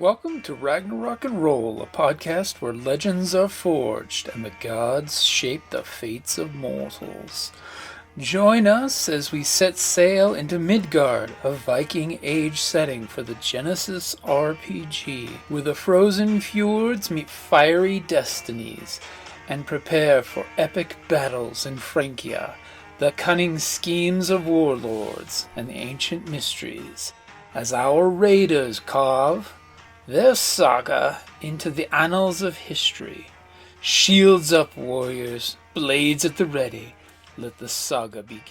Welcome to Ragnarok and Roll, a podcast where legends are forged and the gods shape the fates of mortals. Join us as we set sail into Midgard, a Viking Age setting for the Genesys RPG, where the frozen fjords meet fiery destinies, and prepare for epic battles in Francia, the cunning schemes of warlords, and the ancient mysteries, as our raiders carve their saga into the annals of history. Shields up, warriors, blades at the ready. Let the saga begin.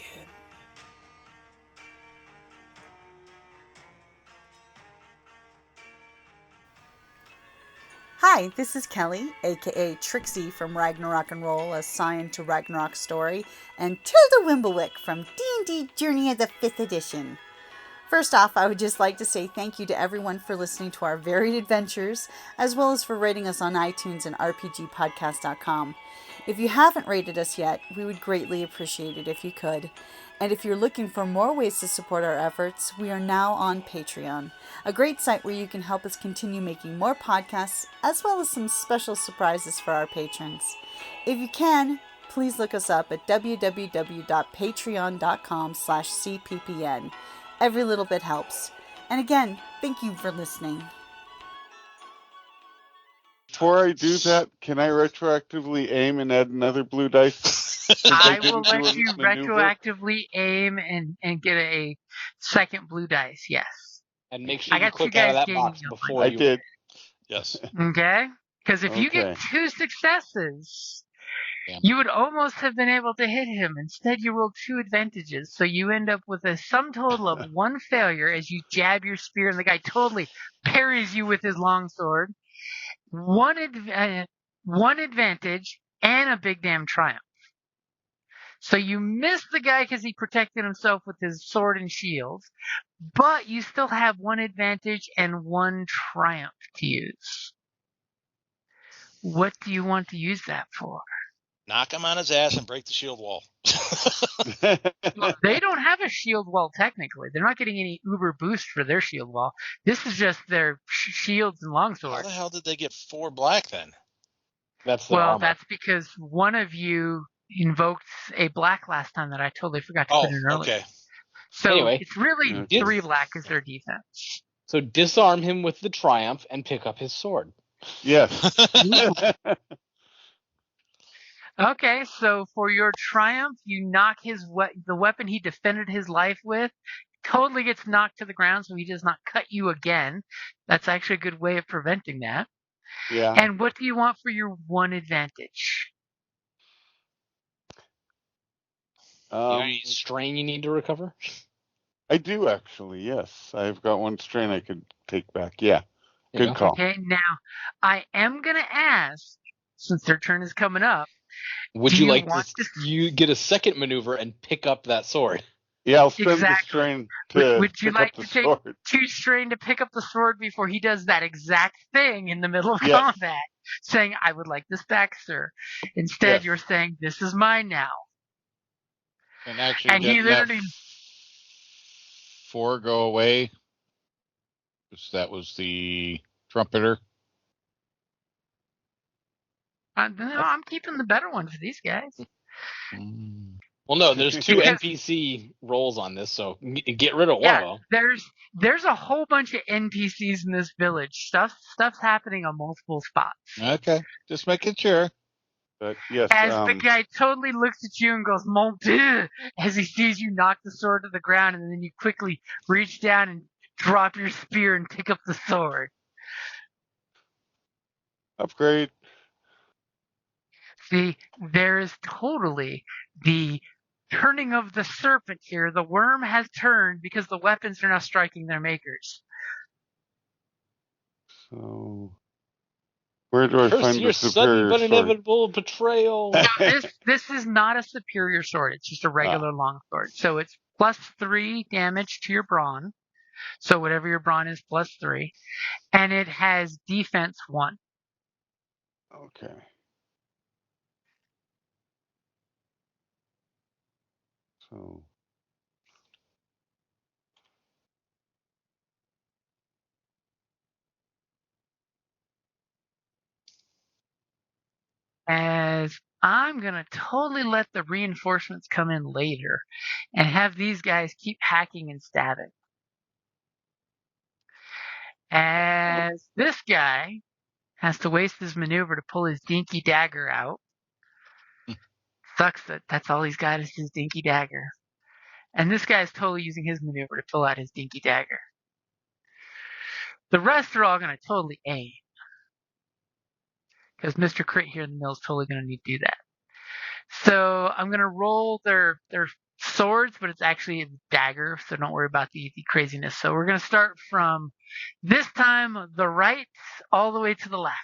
Hi, this is Kelly, aka Trixie from Ragnarok and Roll, assigned to Ragnarok Story, and Tilda Wimblewick from D&D Journey of the 5th Edition. First off, I would just like to say thank you to everyone for listening to our varied adventures, as well as for rating us on iTunes and rpgpodcast.com. If you haven't rated us yet, we would greatly appreciate it if you could. And if you're looking for more ways to support our efforts, we are now on Patreon, a great site where you can help us continue making more podcasts, as well as some special surprises for our patrons. If you can, please look us up at www.patreon.com/cppn. Every little bit helps. And again, thank you for listening. Before I do that, can I retroactively aim and add another blue dice? I will let you retroactively aim and get a second blue dice, yes. And make sure you click out of that box before you... I did. Yes. Okay? Because if you get 2 successes, you would almost have been able to hit him. Instead, you rolled 2 advantages, so you end up with a sum total of 1 failure as you jab your spear, and the guy totally parries you with his longsword. One advantage and a big damn triumph. So you missed the guy because he protected himself with his sword and shield, but you still have 1 advantage and 1 triumph to use. What do you want to use that for? Knock him on his ass and break the shield wall. Well, they don't have a shield wall technically. They're not getting any uber boost for their shield wall. This is just their shields and longswords. How the hell did they get 4 black then? That's armor. That's because one of you invoked a black last time that I totally forgot to put in earlier. Okay. So anyway, it's really 3 black is their defense. So disarm him with the triumph and pick up his sword. Yes. Okay, so for your triumph, you knock the weapon he defended his life with totally gets knocked to the ground, so he does not cut you again. That's actually a good way of preventing that. Yeah. And what do you want for your 1 advantage? Any strain you need to recover? I do actually, yes. I've got 1 strain I could take back. Yeah. Good call. Okay, now I am going to ask, since their turn is coming up, would you like to you get a second maneuver and pick up that sword? Yeah, I'll spend the strain to Would you like to take sword. 2 strain to pick up the sword before he does that exact thing in the middle of combat? Saying, I would like this back, sir. Instead, you're saying, this is mine now. And actually, and he literally... 4 go away. That was the trumpeter. No, I'm keeping the better one for these guys. Well, no, there's 2 NPC roles on this, so get rid of one of them. There's a whole bunch of NPCs in this village. Stuff's happening on multiple spots. Okay, just making sure. But yes, as the guy totally looks at you and goes, "Mon Dieu," as he sees you knock the sword to the ground, and then you quickly reach down and drop your spear and pick up the sword. Upgrade. See, there is totally the turning of the serpent here. The worm has turned because the weapons are now striking their makers. So, where do I find the superior sudden but sword? inevitable betrayal. No, this is not a superior sword. It's just a regular longsword. So it's +3 damage to your brawn. So whatever your brawn is, +3. And it has defense 1. Okay. So As I'm going to totally let the reinforcements come in later and have these guys keep hacking and stabbing. As this guy has to waste his maneuver to pull his dinky dagger out. Sucks that that's all he's got is his dinky dagger. And this guy's totally using his maneuver to pull out his dinky dagger. The rest are all going to totally aim. Because Mr. Crit here in the middle is totally going to need to do that. So I'm going to roll their swords, but it's actually a dagger, so don't worry about the craziness. So we're going to start from this time the right all the way to the left.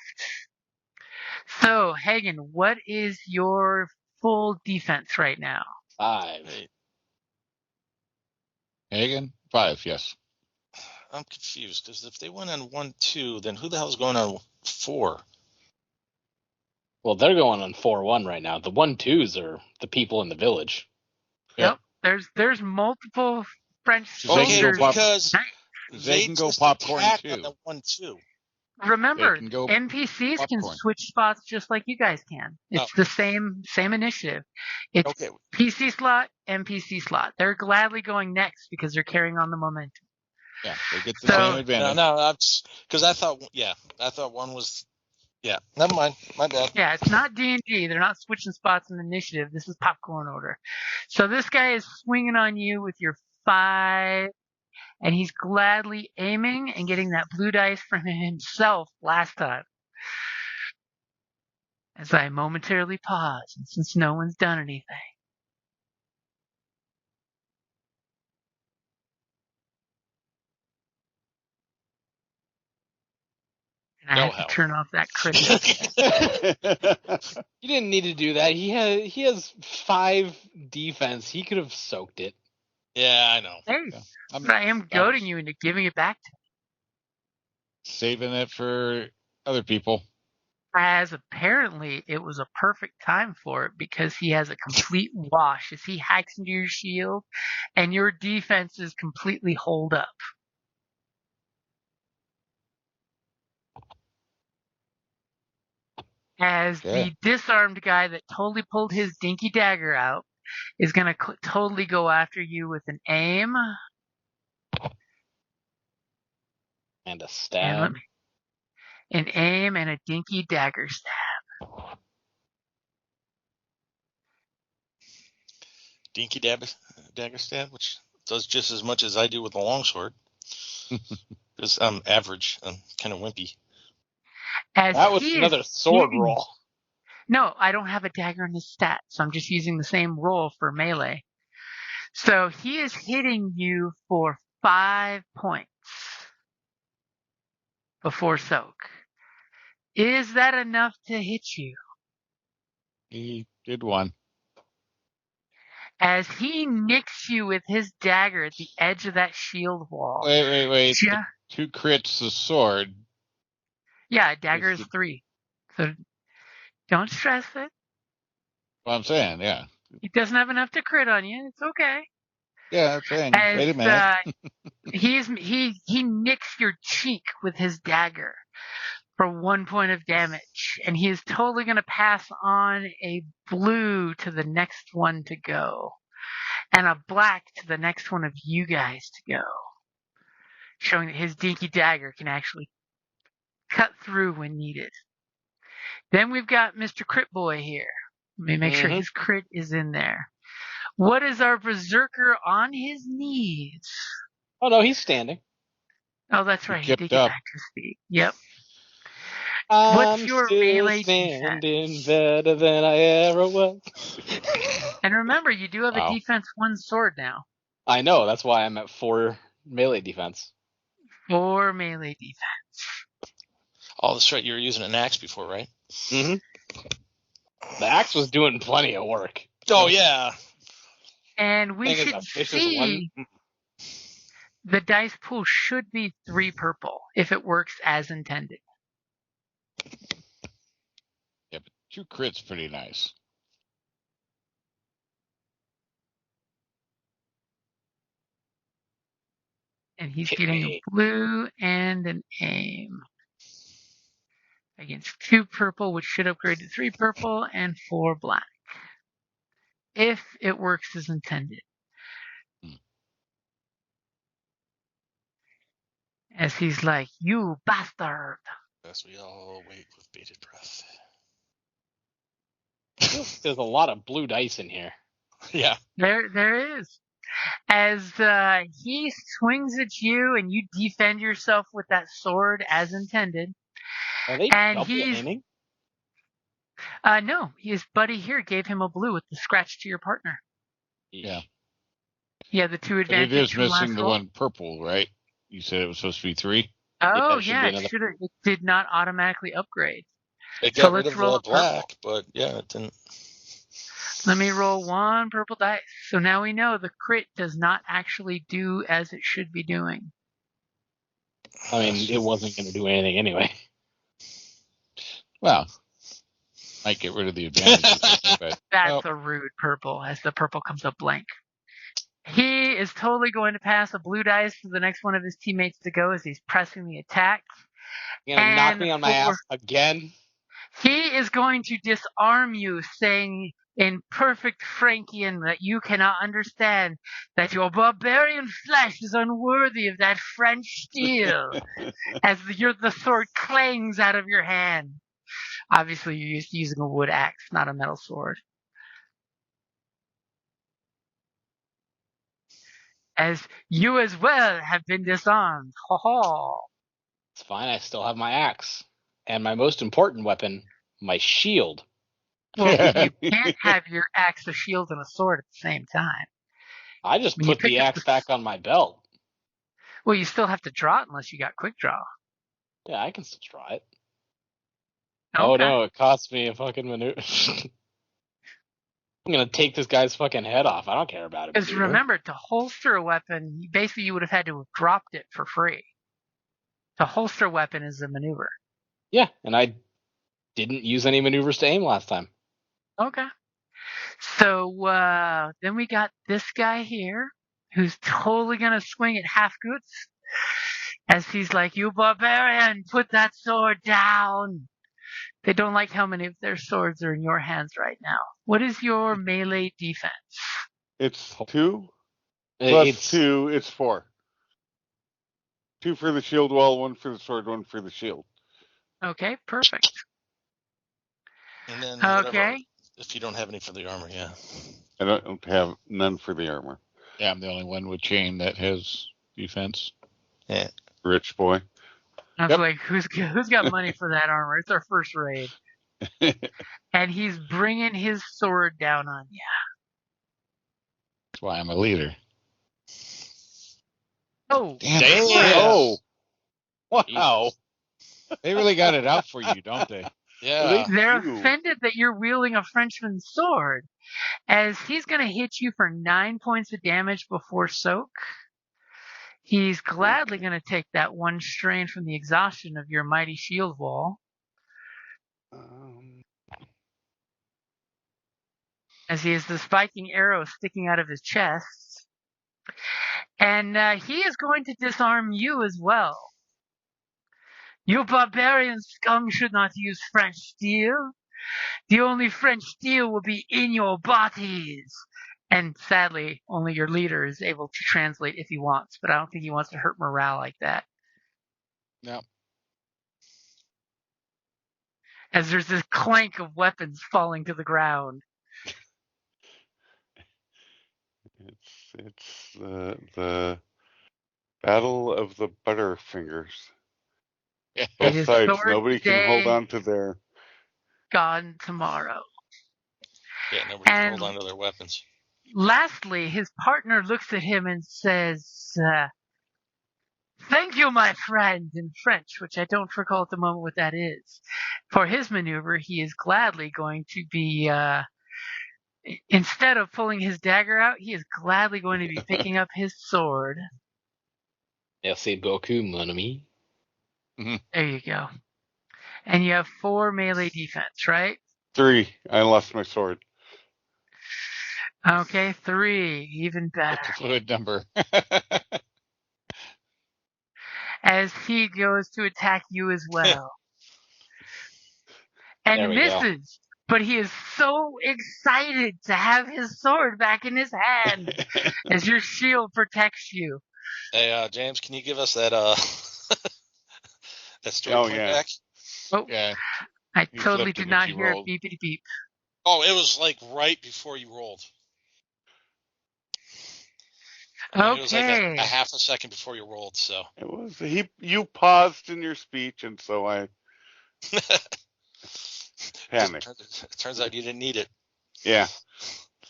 So, Hagen, what is your full defense right now? 5. Hagen? 5, yes. I'm confused because if they went on 1-2, then who the hell's going on 4? Well, they're going on 4-1 right now. The 1-2s are the people in the village. Yep. There's multiple French Okay, soldiers. because they can go popcorn too. On the 1-2. Remember, NPCs can switch spots just like you guys can. It's the same initiative. It's PC slot, NPC slot. They're gladly going next because they're carrying on the momentum. Yeah, they get the same advantage. No, because I thought one was. Yeah, never mind. My bad. Yeah, it's not D&D. They're not switching spots in initiative. This is popcorn order. So this guy is swinging on you with your 5, and he's gladly aiming and getting that blue dice from himself last time. As I momentarily pause, and since no one's done anything. And I have to turn off that crit. You didn't need to do that. He has 5 defense. He could have soaked it. Yeah, I know. Hey, but I am goading you into giving it back to me. Saving it for other people. As apparently it was a perfect time for it because he has a complete wash as he hacks into your shield and your defenses completely hold up. As the disarmed guy that totally pulled his dinky dagger out is going to totally go after you with an aim. And a stab. An aim and a dinky dagger stab. Dinky dagger stab, which does just as much as I do with a longsword. Because I'm average. I'm kind of wimpy. That was another sword roll. No, I don't have a dagger in his stat, so I'm just using the same roll for melee. So he is hitting you for 5 points before soak. Is that enough to hit you? He did 1. As he nicks you with his dagger at the edge of that shield wall. Wait. Yeah. 2 crits the sword. Yeah, a dagger is 3. So don't stress it. Well, I'm saying, yeah. He doesn't have enough to crit on you. It's okay. Yeah, I'm saying. Wait a minute. He nicks your cheek with his dagger for 1 point of damage, and he is totally going to pass on a blue to the next one to go, and a black to the next one of you guys to go, showing that his dinky dagger can actually cut through when needed. Then we've got Mr. Crit Boy here. Let me make sure his crit is in there. What is our berserker on his knees? Oh, no, he's standing. Oh, that's right. He did get back to his feet. Yep. What's your melee defense? Better than I ever was. And remember, you do have a defense 1 sword now. I know. That's why I'm at 4 melee defense. 4 melee defense. Oh, that's right. You were using an axe before, right? Mm-hmm. The axe was doing plenty of work. Oh, yeah. And we should see the dice pool should be 3 purple if it works as intended. Yeah, but 2 crits pretty nice. And he's getting a blue and an aim. against 2 purple, which should upgrade to 3 purple, and 4 black. If it works as intended. As he's like, "You bastard!" As we all wait with bated breath. There's a lot of blue dice in here. Yeah. There is. As he swings at you and you defend yourself with that sword as intended. Are they and double aiming? No, his buddy here gave him a blue with the scratch to your partner. Yeah. Yeah, the 2 advantage. But it is missing the one purple, right? You said it was supposed to be 3? Oh, yeah, it did not automatically upgrade. It got rid of the black, but yeah, it didn't. Let me roll 1 purple dice. So now we know the crit does not actually do as it should be doing. I mean, it wasn't going to do anything anyway. Well, might get rid of the advantage. But That's a rude purple, as the purple comes up blank. He is totally going to pass a blue dice to the next one of his teammates to go as he's pressing the attack. You're going to knock me on my ass again? He is going to disarm you, saying in perfect Frankian that you cannot understand, that your barbarian flesh is unworthy of that French steel, as the sword clangs out of your hand. Obviously, you're using a wood axe, not a metal sword. As you as well have been disarmed. Ha ha. It's fine, I still have my axe. And my most important weapon, my shield. Well, you can't have your axe, a shield, and a sword at the same time. I just put the axe back on my belt. Well, you still have to draw it unless you got quick draw. Yeah, I can still draw it. Okay. Oh no, it costs me a fucking maneuver. I'm going to take this guy's fucking head off. I don't care about it. Because remember, to holster a weapon, basically you would have had to have dropped it for free. To holster a weapon is a maneuver. Yeah, and I didn't use any maneuvers to aim last time. Okay. So then we got this guy here, who's totally going to swing at half-goods. As he's like, "You barbarian, put that sword down." They don't like how many of their swords are in your hands right now. What is your melee defense? It's 2 plus 2. It's 4. 2 for the shield wall, 1 for the sword, 1 for the shield. Okay, perfect. And then whatever, if you don't have any for the armor, yeah. I don't have none for the armor. Yeah, I'm the only one with chain that has defense. Yeah. Rich boy. I was like, who's got money for that armor? It's our first raid. And he's bringing his sword down on you. That's why I'm a leader. Oh. Damn. Oh. Wow. They really got it out for you, don't they? Yeah. They're offended that you're wielding a Frenchman's sword, as he's going to hit you for 9 points of damage before soak. He's gladly going to take that 1 strain from the exhaustion of your mighty shield wall. As he has the spiking arrow sticking out of his chest. And he is going to disarm you as well. "You barbarian scum should not use French steel. The only French steel will be in your bodies." And sadly, only your leader is able to translate if he wants, but I don't think he wants to hurt morale like that. No. As there's this clank of weapons falling to the ground. It's the Battle of the Butterfingers. Both sides. Nobody can hold on to their... Gone tomorrow. Yeah, nobody can hold on to their weapons. Lastly, his partner looks at him and says, "Thank you, my friend," in French, which I don't recall at the moment what that is. For his maneuver, he is gladly going to be, instead of pulling his dagger out, he is gladly going to be picking up his sword. Merci beaucoup, mon ami. There you go. And you have 4 melee defense, right? 3. I lost my sword. Okay, 3. Even better. That's a good number. As he goes to attack you as well. and misses. But he is so excited to have his sword back in his hand as your shield protects you. Hey, James, can you give us that that story point back? Oh, yeah. I totally did not hear a beepity beep. Oh, it was like right before you rolled. Okay. It was like a half a second before you rolled, so. It was you paused in your speech, and so I panicked. Turns out you didn't need it. Yeah.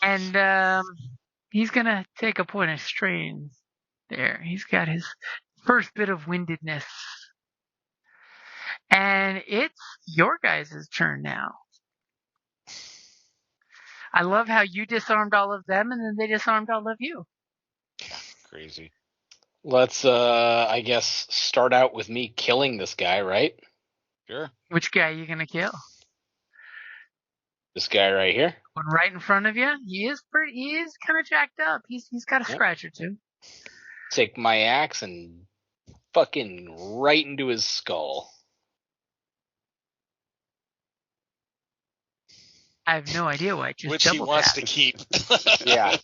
And he's gonna take a point of strain there. He's got his first bit of windedness. And it's your guys' turn now. I love how you disarmed all of them and then they disarmed all of you. Crazy. Let's, I guess, start out with me killing this guy, right? Sure. Which guy are you going to kill? This guy right here. One right in front of you? He is kind of jacked up. He's got a scratch or two. Take my axe and fucking right into his skull. I have no idea why. Which he wants to keep. Yeah.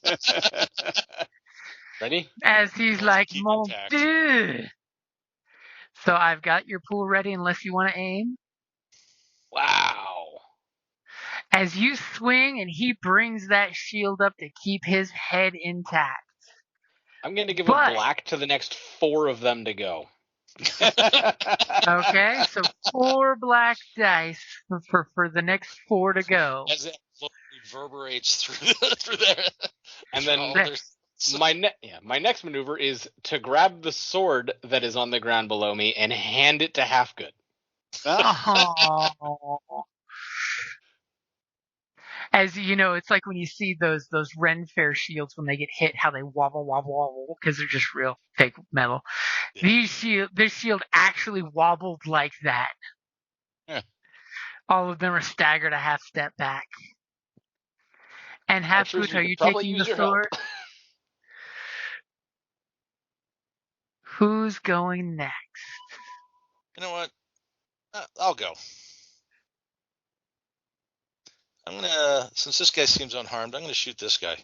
Ready? As he's like, mon dieu. So I've got your pool ready unless you want to aim. Wow. As you swing and he brings that shield up to keep his head intact. I'm going to give a black to the next 4 of them to go. Okay, so 4 black dice for the next 4 to go. As it reverberates through there. And then my next maneuver is to grab the sword that is on the ground below me and hand it to Halfgood. Oh. As you know, it's like when you see those Ren Fair shields when they get hit, how they wobble because they're just real fake metal. Yeah. This shield actually wobbled like that. Yeah. All of them are staggered a half step back. And Halfgood, are you taking the sword? Who's going next? You know what? I'll go. Since this guy seems unharmed, I'm gonna shoot this guy.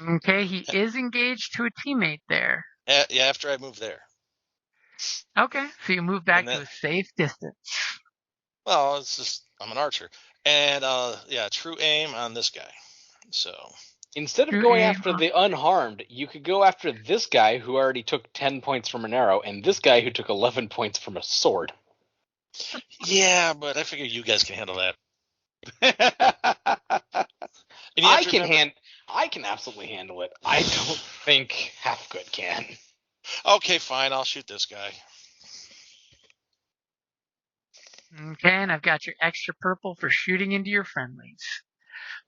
Okay, he is engaged to a teammate there. Yeah, after I move there. Okay, so you move back to a safe distance. Well, it's just, I'm an archer. And, true aim on this guy. So. Instead of going after the unharmed, you could go after this guy who already took 10 points from an arrow and this guy who took 11 points from a sword. Yeah, but I figure you guys can handle that. I can absolutely handle it. I don't think Halfgood can. Okay, fine. I'll shoot this guy. Okay, and I've got your extra purple for shooting into your friendlies.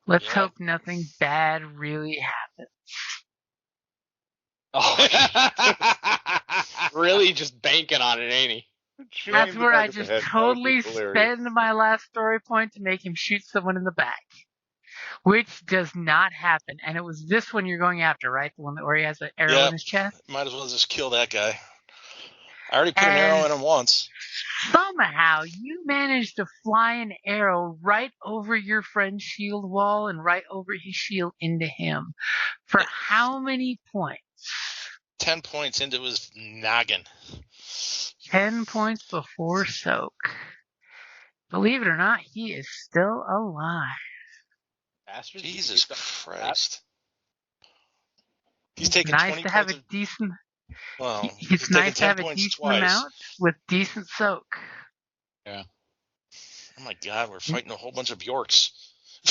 Let's hope nothing bad really happens. Oh, really just banking on it, ain't he? That's where I just totally spend my last story point to make him shoot someone in the back. Which does not happen. And it was this one you're going after, right? The one where he has an arrow in his chest? Might as well just kill that guy. I already put an arrow in him once. Somehow you managed to fly an arrow right over your friend's shield wall and right over his shield into him. For how many points? 10 points into his noggin. 10 points before soak. Believe it or not, he is still alive. Bastard. Jesus Christ. He's taking nice 20 to have points. A decent. Well, it's nice to have a decent amount with decent soak. Yeah. Oh my God, we're fighting a whole bunch of Bjorks.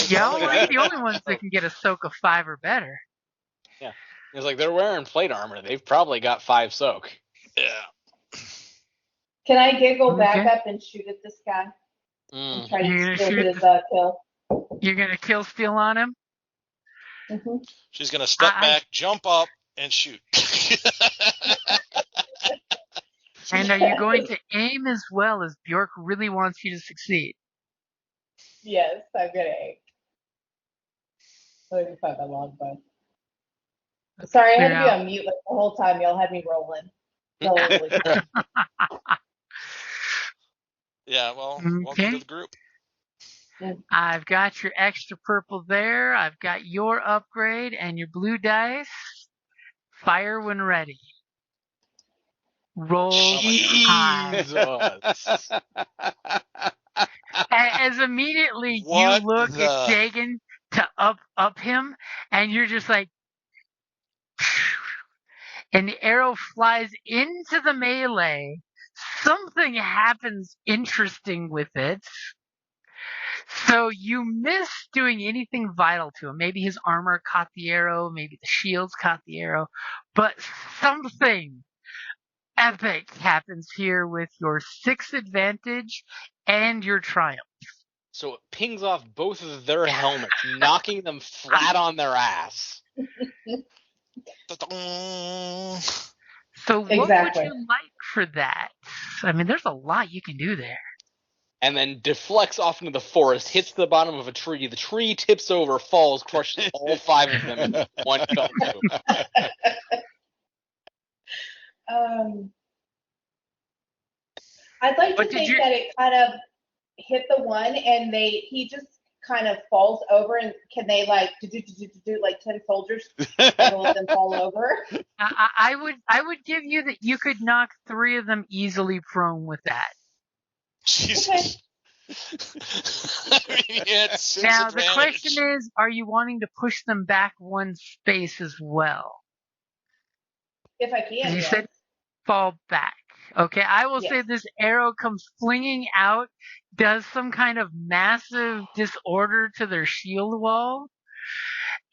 Yeah, we're the only ones that can get a soak of 5 or better. Yeah. It's like they're wearing plate armor. They've probably got 5 soak. Yeah. Can I giggle back up and shoot at this guy? And try to steal his kill? You're going to kill steal on him? Mm-hmm. She's going to step back, jump up, and shoot. And are you going to aim as well as Bjork really wants you to succeed? Yes, I'm going to aim. Let me find my long bow. Sorry, I had to be on mute like the whole time. Y'all had me rolling. Yeah, well, welcome to the group. I've got your extra purple there. I've got your upgrade and your blue dice. Fire when ready. Roll high. Jesus. As immediately you look at Dagon to up him, and you're just like, and the arrow flies into the melee. Something happens interesting with it. So you miss doing anything vital to him. Maybe his armor caught the arrow, maybe the shields caught the arrow, but something epic happens here with your 6 advantage and your triumph. So it pings off both of their helmets, knocking them flat on their ass. So what would you like for that? I mean, there's a lot you can do there. And then deflects off into the forest, hits the bottom of a tree. The tree tips over, falls, crushes all 5 of them in one fell swoop. I'd like to think that it kind of hit the one, and he just kind of falls over, and can they like do like 10 soldiers and let them fall over? I would give you that you could knock 3 of them easily prone with that. Jesus. Now the question is, are you wanting to push them back 1 space as well? If I can. You said fall back. Okay, I will say this arrow comes flinging out, does some kind of massive disorder to their shield wall,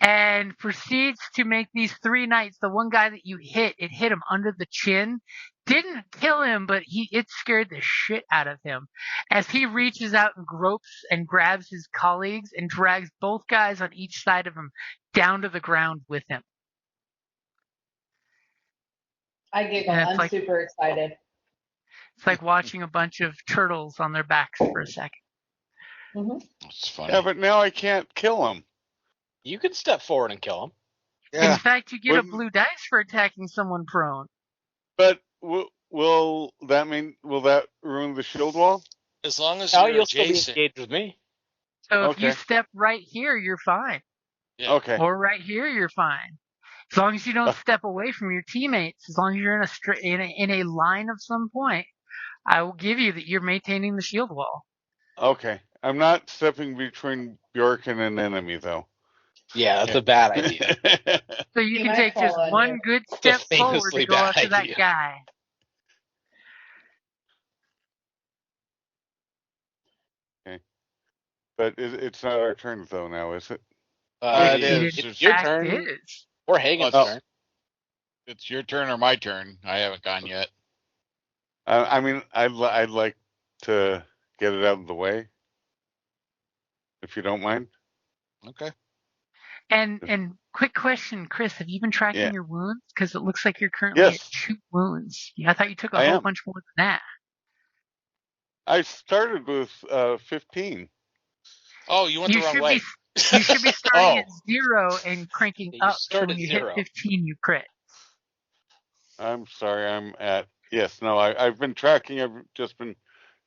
and proceeds to make these 3 knights. The one guy that you hit, it hit him under the chin. Didn't kill him, but it scared the shit out of him. As he reaches out and gropes and grabs his colleagues and drags both guys on each side of him down to the ground with him. I giggle. I'm super excited. It's like watching a bunch of turtles on their backs for a second. Mm-hmm. That's funny. Yeah, but now I can't kill him. You can step forward and kill him. Yeah. In fact, you get a blue dice for attacking someone prone. But will that ruin the shield wall? As long as you're you'll still be adjacent. engaged with me. So if you step right here, you're fine. Yeah. Okay. Or right here, you're fine. As long as you don't step away from your teammates, as long as you're in a line of some point, I will give you that you're maintaining the shield wall. Okay. I'm not stepping between Bjork and an enemy, though. Yeah, that's a bad idea. So you can take just one good step forward to go after that guy. Okay. But it's not our turn, though, now, is it? It is. It's your turn. It is. Or Hagen's turn. It's your turn or my turn. I haven't gone yet. I mean, I'd like to get it out of the way, if you don't mind. Okay. And quick question, Chris, have you been tracking your wounds? Because it looks like you're currently at 2 wounds. I thought you took a whole bunch more than that. I started with 15. Oh, you went the wrong way. You should be starting at 0 and cranking up. So when you 0. hit 15, you crit. I'm sorry, I'm at... Yes, no, I've been tracking. I've just been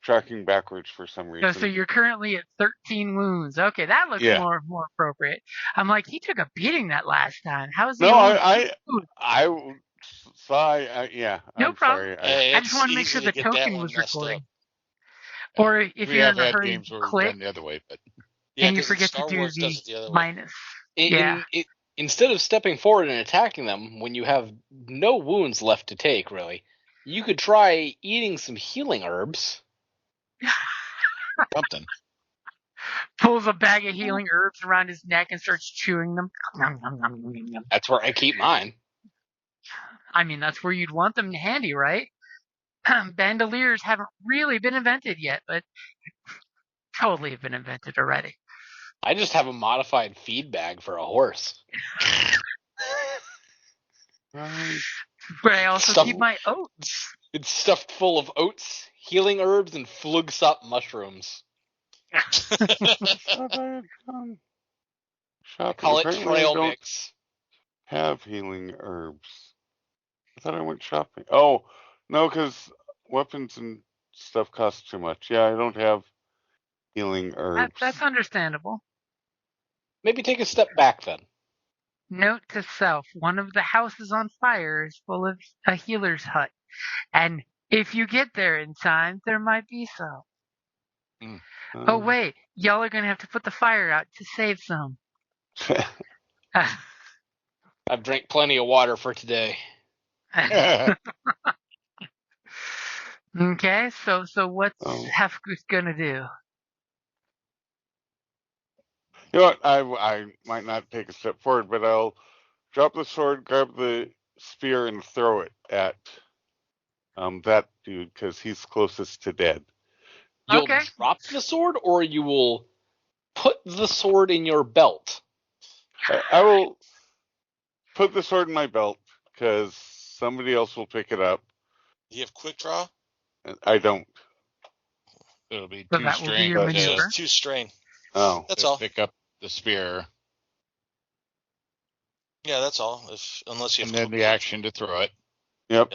tracking backwards for some reason. So you're currently at 13 wounds. Okay, that looks more appropriate. I'm like, he took a beating that last time. How is he? No, I saw. Yeah. No I'm problem. Sorry. I just want to make sure the token was recording. Or if you're in a hurry, click the other way, but and you forget to do the minus. Instead of stepping forward and attacking them when you have no wounds left to take, really, you could try eating some healing herbs. Something. Pulls a bag of healing herbs around his neck and starts chewing them. That's where I keep mine. I mean, that's where you'd want them handy, right? Bandoliers haven't really been invented yet, but totally have been invented already. I just have a modified feed bag for a horse. But I also keep my oats. It's stuffed full of oats, healing herbs, and flugsop mushrooms. I call it trail mix. Have healing herbs. I thought I went shopping. Oh, no, because weapons and stuff cost too much. Yeah, I don't have healing herbs. That's understandable. Maybe take a step back then. Note to self, one of the houses on fire is full of a healer's hut. And if you get there in time, there might be some. Oh, wait. Y'all are going to have to put the fire out to save some. I've drank plenty of water for today. Okay, so what's Hefgus going to do? You know what? I might not take a step forward, but I'll drop the sword, grab the spear, and throw it at that dude because he's closest to dead. You'll drop the sword, or you will put the sword in your belt? I will put the sword in my belt because somebody else will pick it up. Do you have quick draw? I don't. It'll be So two that will be strain. your maneuver. Two strain. Oh, That's all. Pick up the spear. Yeah, that's all. Unless you have. And then the action to throw it. Yep.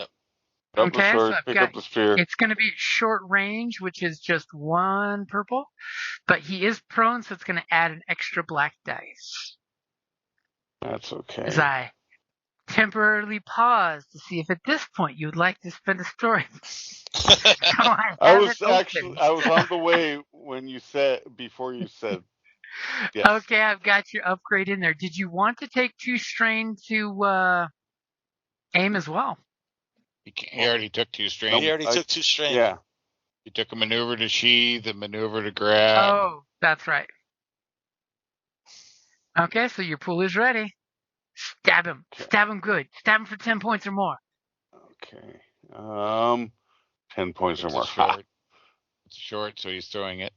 Drop Okay, the sword, so pick up the spear. It's going to be short range, which is just 1 purple, but he is prone, so it's going to add an extra black dice. That's okay. As I temporarily pause to see if at this point you would like to spend a story. I was on the way before you said. Yes. Okay, I've got your upgrade in there. Did you want to take 2 strain to aim as well? He already took 2 strain. He already took 2 strain. Yeah. He took a maneuver to sheath, a maneuver to grab. Oh, that's right. Okay, so your pool is ready. Stab him. Okay. Stab him good. Stab him for 10 points or more. Okay. 10 points or more. It's short, so he's throwing it.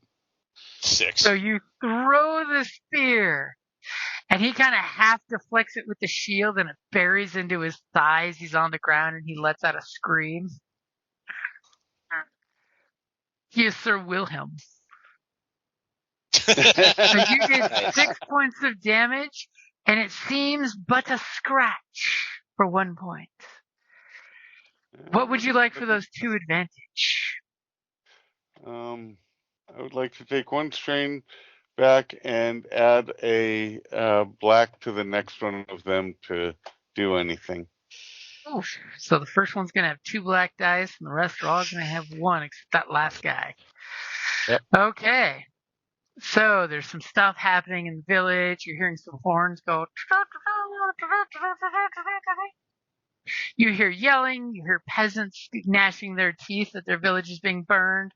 6. So you throw the spear, and he kind of half deflects it with the shield, and it buries into his thighs. He's on the ground, and he lets out a scream. He is Sir Wilhelm. So you did 6 points of damage, and it seems but a scratch for 1 point. What would you like for those 2 advantage? I would like to take 1 strain back and add a black to the next one of them to do anything. Oh, so the first one's going to have 2 black dice, and the rest are all going to have 1, except that last guy. Yep. Okay. So there's some stuff happening in the village. You're hearing some horns go. You hear yelling. You hear peasants gnashing their teeth that their village is being burned.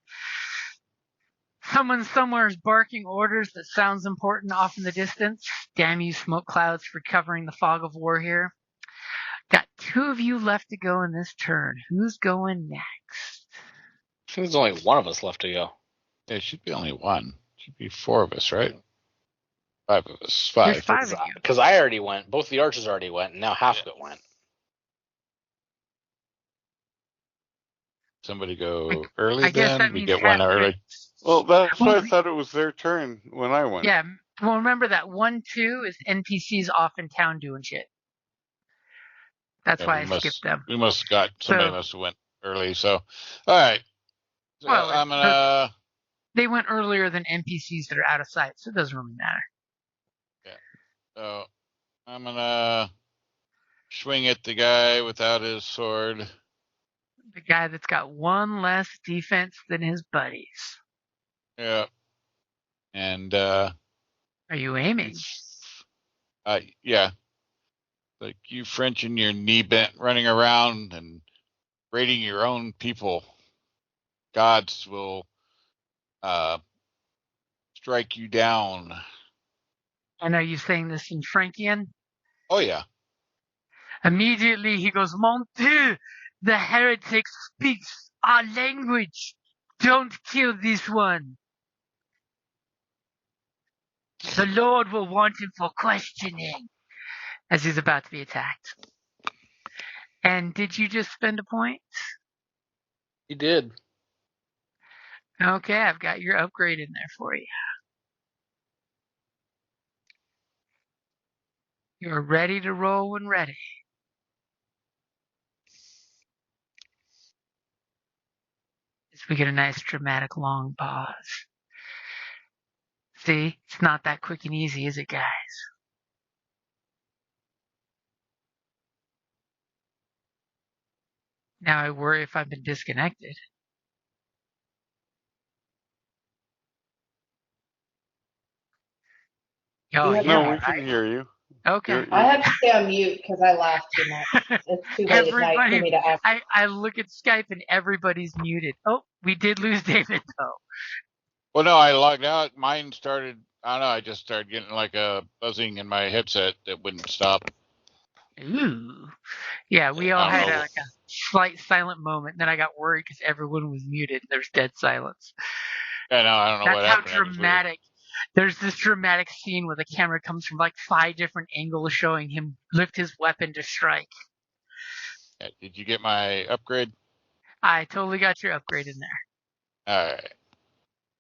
Someone somewhere is barking orders that sounds important off in the distance. Damn you, smoke clouds, for covering the fog of war here. Got 2 of you left to go in this turn. Who's going next? I think there's only 1 of us left to go. There should be only 1. Should be 4 of us, right? 5 of us. 5. There's 5 of you. Because I already went. Both the archers already went, and now half of it went. Somebody go early I guess then? that We means get 1 half early. Well, that's why I thought it was their turn when I went. Yeah. Well, remember that 1-2 is NPCs off in town doing shit. That's why I skipped them. We must have somebody must have went early. So, all right. So well, I'm gonna. They went earlier than NPCs that are out of sight, so it doesn't really matter. Yeah. So I'm gonna swing at the guy without his sword. The guy that's got 1 less defense than his buddies. Yeah. And Are you aiming? yeah. Like you French and your knee bent running around and raiding your own people. Gods will strike you down. And are you saying this in Frankian? Oh yeah. Immediately he goes, Mon Dieu, the heretic speaks our language. Don't kill this one. The Lord will want him for questioning. As he's about to be attacked. And did you just spend a point? You did. Okay, I've got your upgrade in there for you. You're ready to roll when ready. As we get a nice dramatic long pause. See, it's not that quick and easy, is it, guys? Now I worry if I've been disconnected. Oh, Yeah, No, yeah, we can hear you. okay. I have to stay on mute because I laugh too much. It's too late at night for me to ask. I look at Skype and everybody's muted. Oh, we did lose David though. Well, no, I logged out. Mine started. I don't know. I just started getting like a buzzing in my headset that wouldn't stop. Ooh. Yeah, we all had a slight silent moment. Then I got worried because everyone was muted. There's dead silence. Yeah, no, I don't know That's what how happened. dramatic. There's this dramatic scene where the camera comes from like 5 different angles showing him lift his weapon to strike. Yeah, did you get my upgrade? I totally got your upgrade in there. All right.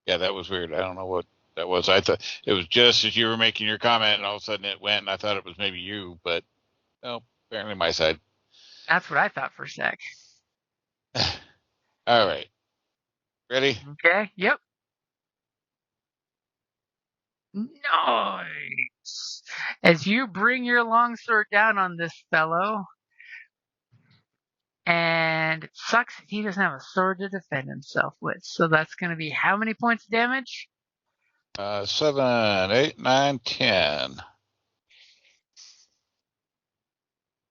Yeah, that was weird. I don't know what that was. I thought it was just as you were making your comment, and all of a sudden it went, and I thought it was maybe you, but no, apparently my side. That's what I thought for a sec. All right. Ready? Okay. Yep. Nice. As you bring your longsword down on this fellow, and it sucks that he doesn't have a sword to defend himself with. So that's going to be how many points of damage? 7, 8, 9, 10.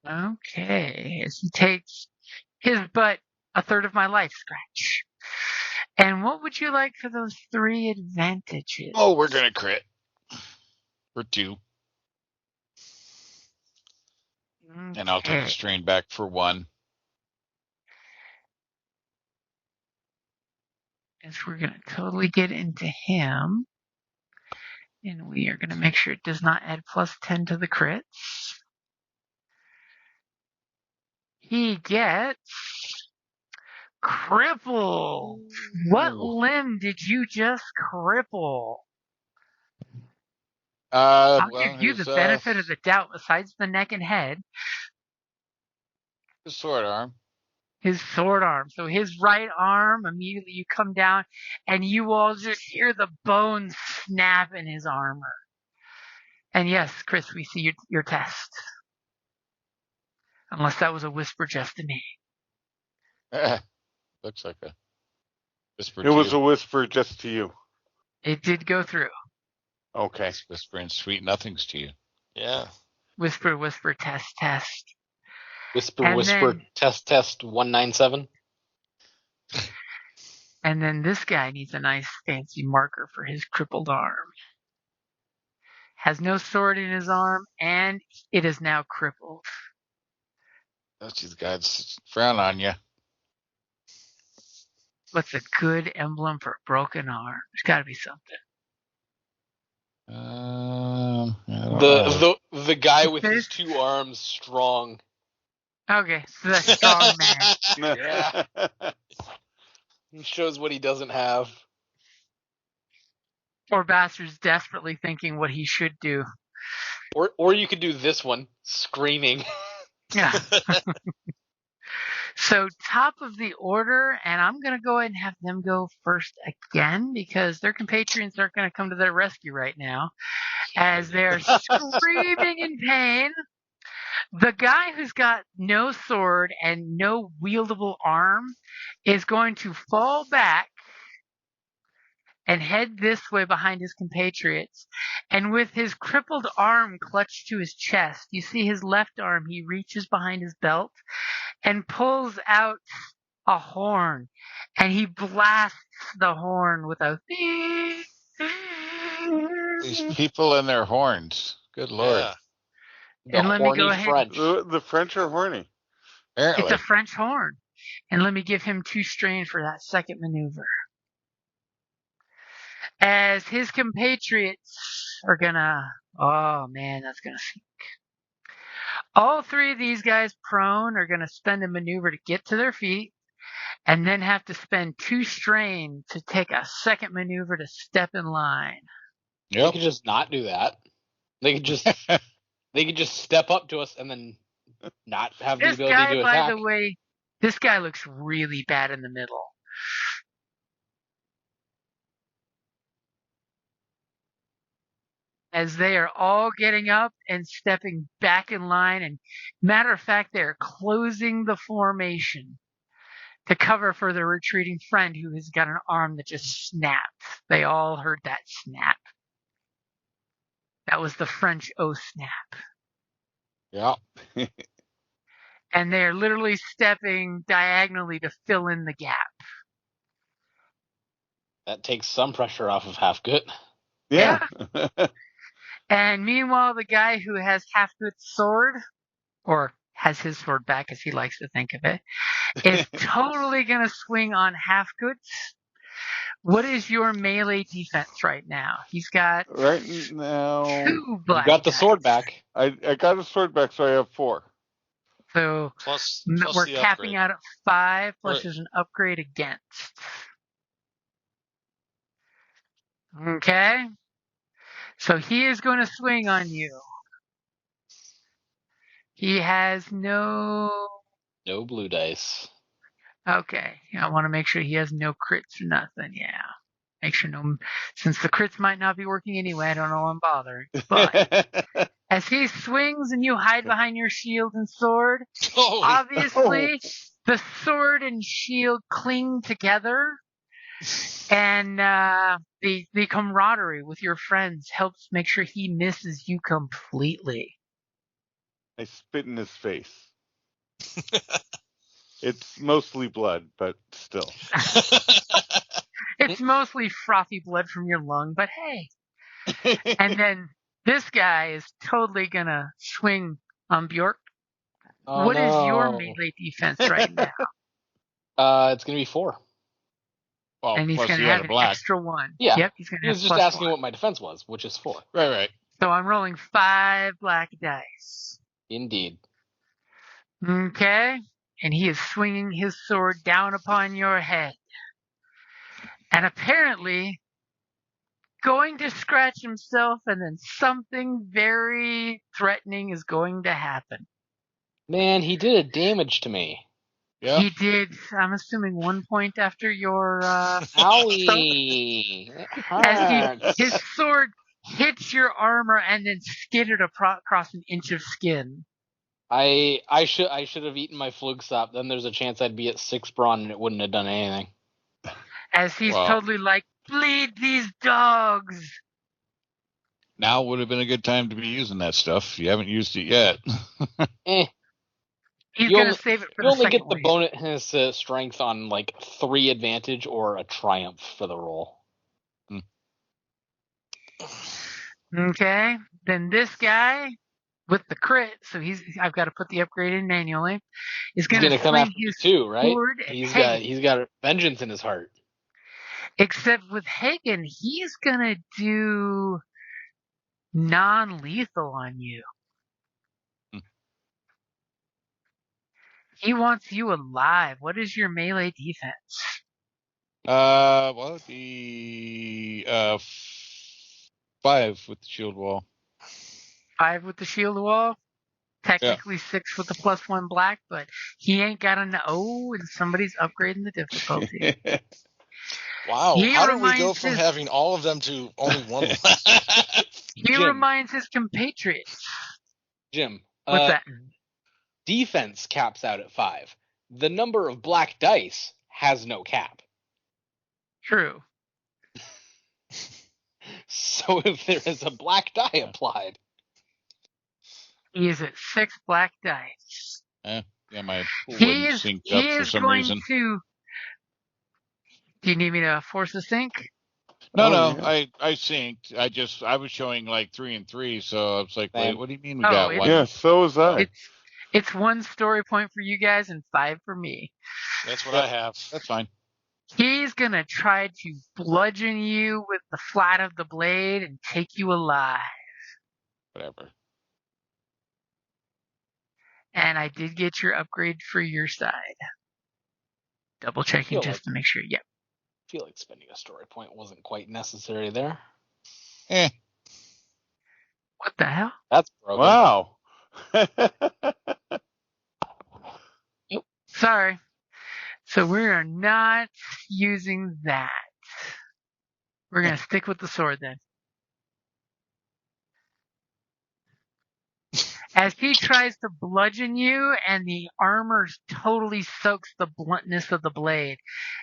Okay. As he takes his butt a third of my life scratch. And what would you like for those 3 advantages? Oh, we're gonna crit for 2, Okay. and I'll take the strain back for 1. As we're going to totally get into him. And we are going to make sure it does not add plus 10 to the crits. He gets crippled. What limb did you just cripple? I'll give you the benefit of the doubt besides the neck and head. His sword arm. His sword arm. So his right arm, immediately you come down and you all just hear the bones snap in his armor. And yes, Chris, we see your test. Unless that was a whisper just to me. Looks like a whisper. It was a whisper just to you. It did go through. Okay. It's whispering sweet nothings to you. Yeah. Whisper, whisper, test, test. Whisper, And whisper, then- test, 197. And then this guy needs a nice fancy marker for his crippled arm. Has no sword in his arm, and it is now crippled. These guys frown on you. What's a good emblem for a broken arm? There's got to be something. The guy with his 2 arms strong. Okay, so that's strong man. Yeah. He shows what he doesn't have. Poor bastard's desperately thinking what he should do. Or you could do this one, screaming. Yeah. So top of the order, and I'm going to go ahead and have them go first again because their compatriots aren't going to come to their rescue right now as they're screaming in pain. The guy who's got no sword and no wieldable arm is going to fall back and head this way behind his compatriots. And with his crippled arm clutched to his chest, you see his left arm, he reaches behind his belt and pulls out a horn. And he blasts the horn with a... These people and their horns. Good Lord. Yeah. And let me go ahead. French. The French are horny. Apparently. It's a French horn. And let me give him 2 strain for that second maneuver. As his compatriots are gonna... Oh, man, that's gonna sink. All 3 of these guys prone are gonna spend a maneuver to get to their feet and then have to spend 2 strain to take a second maneuver to step in line. They could just not do that. They could just step up to us and then not have the This ability guy, to by attack. the way, this guy looks really bad in the middle. as they are all getting up and stepping back in line. And matter of fact, they're closing the formation to cover for the retreating friend who has got an arm that just snapped. They all heard that snap. That was the French O snap. Yeah. And they're literally stepping diagonally to fill in the gap. That takes some pressure off of Halfgood. Yeah. And meanwhile, the guy who has Halfgood's sword, or has his sword back as he likes to think of it, is totally going to swing on Halfgood's. What is your melee defense right now? He's got right now 2 black You got the dice. sword back. I got a sword back, so I have 4. plus So we're the capping upgrade. out at 5, plus Right. there's an upgrade against. Okay? So he is going to swing on you. He has no... No blue dice. Okay. I want to make sure he has no crits or nothing. Yeah. Make sure no... Since the crits might not be working anyway, I don't know why I'm bothering. But as he swings and you hide behind your shield and sword, Oh, obviously the sword and shield cling together. And the camaraderie with your friends helps make sure he misses you completely. I spit in his face. It's mostly blood, but still. It's mostly frothy blood from your lung, but hey. And then this guy is totally gonna swing on Bjork. Oh, What is your no. melee defense right now? It's going to be 4. Well, And he's plus gonna he had have a an black. extra 1. Yeah. Yep, he's gonna He have was just plus asking 1. what my defense was, which is 4. Right. So I'm rolling 5 black dice. Indeed. Okay? And he is swinging his sword down upon your head. And apparently going to scratch himself, and then something very threatening is going to happen. Man, he did a damage to me. Yeah. He did, I'm assuming, 1 point after your Owie! It as hurts. his sword hits your armor and then skittered across an inch of skin. I should have eaten my Flugsop. Then there's a chance I'd be at 6 brawn and it wouldn't have done anything. As he's Wow. totally like, bleed these dogs! Now would have been a good time to be using that stuff. You haven't used it yet. He's You going only- to save it for You the only second get the wave. bonus strength on like 3 advantage or a triumph for the roll. Okay, then this guy with the crit, so I've got to put the upgrade in manually, is He's going gonna to come swing after you his too, right? sword at He's Hagen. got vengeance in his heart. Except with Hagen, he's going to do non-lethal on you. He wants you alive. What is your melee defense? Well, the 5 with the shield wall. 5 with the shield wall. Technically 6 with the +1 black, but he ain't got an O, and somebody's upgrading the difficulty. wow. He How did we go reminds from his- having all of them to only one left? He Jim. reminds his compatriots. Jim, What's that? defense caps out at 5. The number of black dice has no cap. True. So if there is a black die applied, He is at 6 black dice. Yeah, my pool He wouldn't is, synced he up for is some going reason. to... Do you need me to force a sync? No, Oh, I yeah. synced. I was showing like 3 and 3, so I was like, Same. wait, what do you mean we Oh, got it's- one? Yeah, so was I. It's 1 story point for you guys and 5 for me. That's what I have. That's fine. He's going to try to bludgeon you with the flat of the blade and take you alive. Whatever. And I did get your upgrade for your side. Double checking Feel just like- to make sure. Yep. I feel like spending a story point wasn't quite necessary there. What the hell? That's broken. Wow. Sorry. So we are not using that. We're going to stick with the sword then. As he tries to bludgeon you, and the armor totally soaks the bluntness of the blade.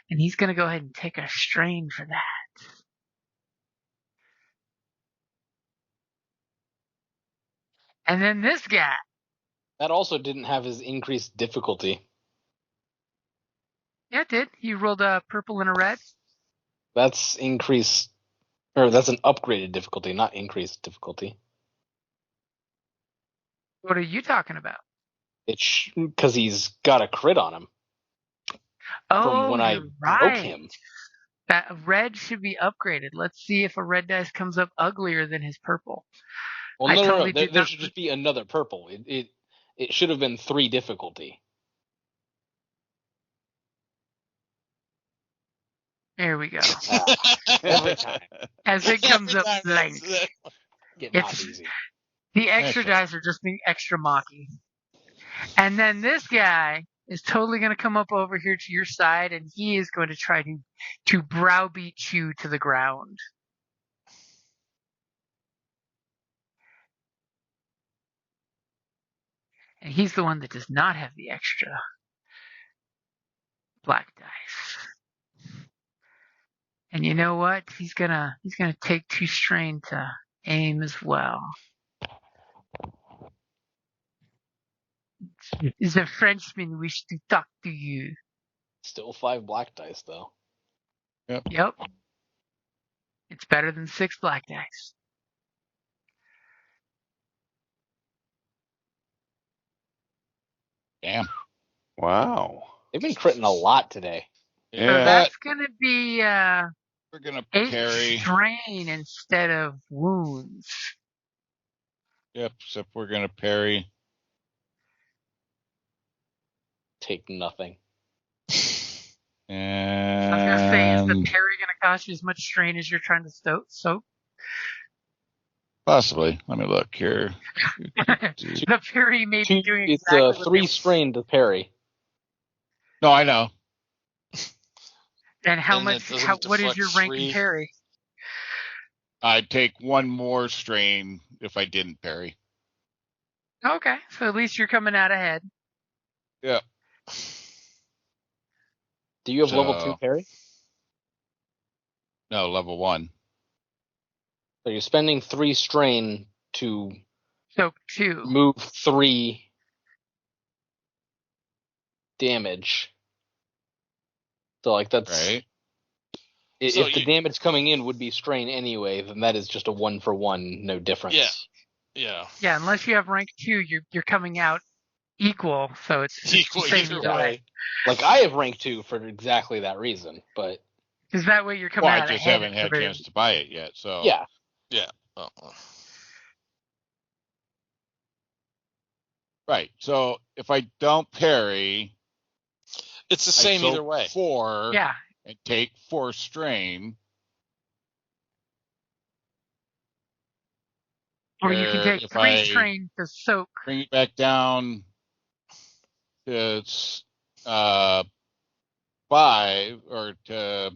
And he's going to go ahead and take a strain for that. And then this guy. That also didn't have his increased difficulty. Yeah, it did. He rolled a purple and a red. That's increased, or that's an upgraded difficulty, not increased difficulty. What are you talking about? It's because he's got a crit on him. From when I broke him. That red should be upgraded. Let's see if a red dice comes up uglier than his purple. Well, no. There should just be another purple. It should have been 3 difficulty. There we go. Every time. As it comes up blank. It's easy. The extra dice are just being extra mocky. And then this guy is totally going to come up over here to your side, and he is going to try to browbeat you to the ground. And he's the one that does not have the extra black dice. And you know what? He's gonna take 2 strain to aim as well. The Frenchman wish to talk to you. Still 5 black dice, though. Yep. It's better than 6 black dice. Damn. Wow. They've been critting a lot today. So that's going to be we're going to 8 parry. strain instead of wounds. Yep, except we're going to parry. Take nothing. And I was going to say, is the parry going to cost you as much strain as you're trying to soak? Possibly. Let me look here. The parry may be doing exactly It's 3 strain to parry. No, I know. And what is your rank in parry? I'd take 1 more strain if I didn't parry. Okay, so at least you're coming out ahead. Yeah. Do you have level 2 parry? No, level 1. So you're spending 3 strain to soak 2. Move 3 damage. So like that's right. If the damage coming in would be strain anyway, then that is just a 1-for-1, no difference. Yeah. Yeah, unless you have rank 2, you're coming out equal, so it's equal either way. Like I have rank 2 for exactly that reason, but because that way you're coming out ahead. I just haven't had a chance to buy it yet, so yeah. Right. So if I don't parry, it's the same either way. 4. Yeah. And take 4 strain. Or you can take 3 strain to soak. Bring it back down to 5 or to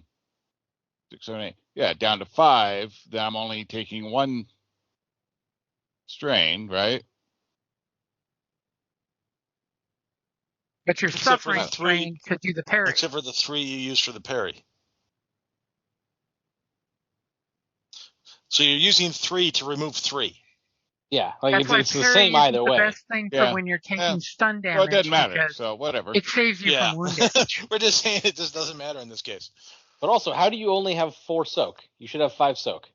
6, 7, 8. Yeah, down to 5. Then I'm only taking 1 strain, right? But you're suffering strain to do the parry. Except for the 3 you use for the parry. So you're using 3 to remove 3. Yeah, like it's the same either way. That's the best thing for when you're taking stun damage. Well, it doesn't matter, so whatever. It saves you from wounded. We're just saying it just doesn't matter in this case. But also, how do you only have 4 soak? You should have 5 soak.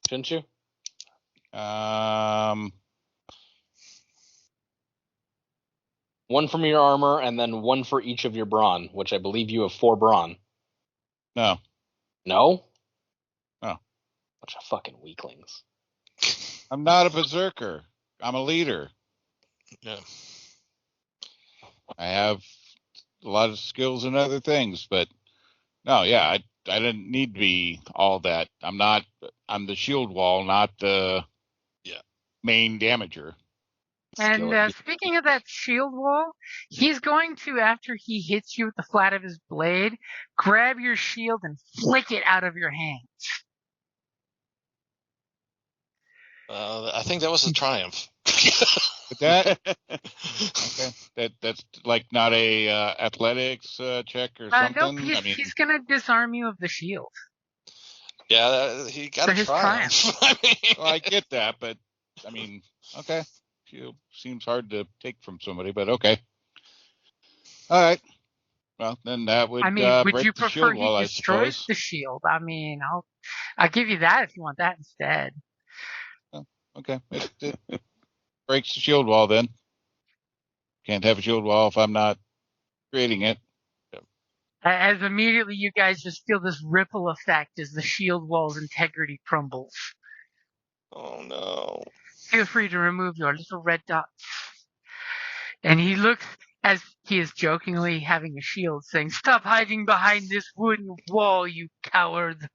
Shouldn't you? 1 from your armor, and then 1 for each of your brawn, which I believe you have 4 brawn. No? Oh. Bunch of fucking weaklings. I'm not a berserker. I'm a leader. Yeah. I have a lot of skills and other things, but no, yeah, I didn't need to be all that. I'm the shield wall, not the main damager. And speaking of that shield wall, he's going to, after he hits you with the flat of his blade, grab your shield and flick it out of your hands. I think that was a triumph. But that okay. That's like not a athletics check or something. Nope, he's gonna disarm you of the shield. Yeah, he got For a his triumph. I mean, well, I get that, but I mean, okay, shield seems hard to take from somebody, but okay. All right. Well, then that would would break you the prefer shield wall, he I destroys suppose. the shield? I'll give you that if you want that instead. Oh, okay, it breaks the shield wall then. Can't have a shield wall if I'm not creating it. As immediately you guys just feel this ripple effect as the shield wall's integrity crumbles. oh no. Feel free to remove your little red dots. And he looks as he is jokingly having a shield, saying, "Stop hiding behind this wooden wall, you coward."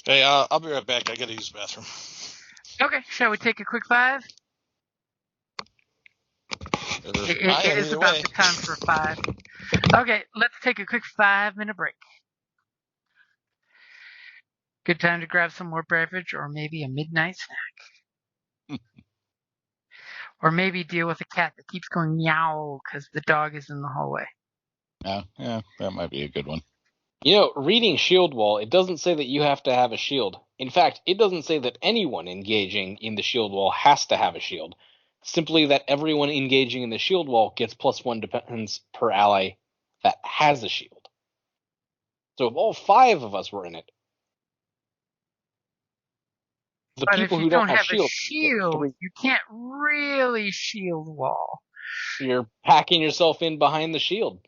Hey, I'll be right back. I gotta use the bathroom. Okay, shall we take a quick 5? It is about the time for a 5. Okay, let's take a quick 5-minute break. Good time to grab some more beverage or maybe a midnight snack. Or maybe deal with a cat that keeps going meow because the dog is in the hallway. Yeah, that might be a good one. You know, reading shield wall, it doesn't say that you have to have a shield. In fact, it doesn't say that anyone engaging in the shield wall has to have a shield. Simply that everyone engaging in the shield wall gets +1 defense per ally that has a shield. So if all 5 of us were in it, the but people if who you don't have a shields, shield, you can't really shield wall. You're packing yourself in behind the shield.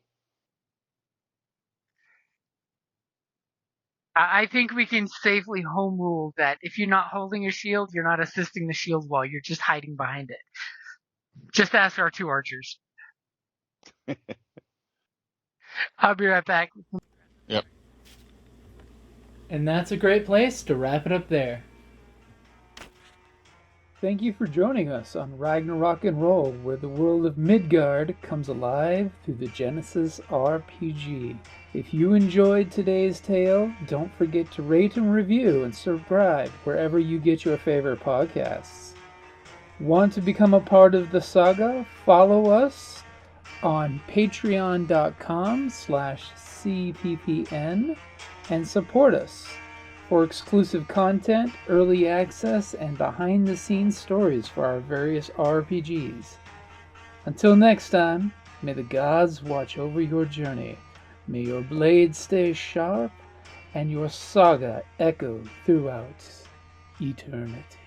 I think we can safely home rule that if you're not holding a shield, you're not assisting the shield wall. You're just hiding behind it. Just ask our 2 archers. I'll be right back. Yep. And that's a great place to wrap it up there. Thank you for joining us on Ragnarok and Roll, where the world of Midgard comes alive through the Genesys RPG. If you enjoyed today's tale, don't forget to rate and review and subscribe wherever you get your favorite podcasts. Want to become a part of the saga? Follow us on patreon.com/cppn and support us for exclusive content, early access, and behind-the-scenes stories for our various RPGs. Until next time, may the gods watch over your journey. May your blade stay sharp and your saga echo throughout eternity.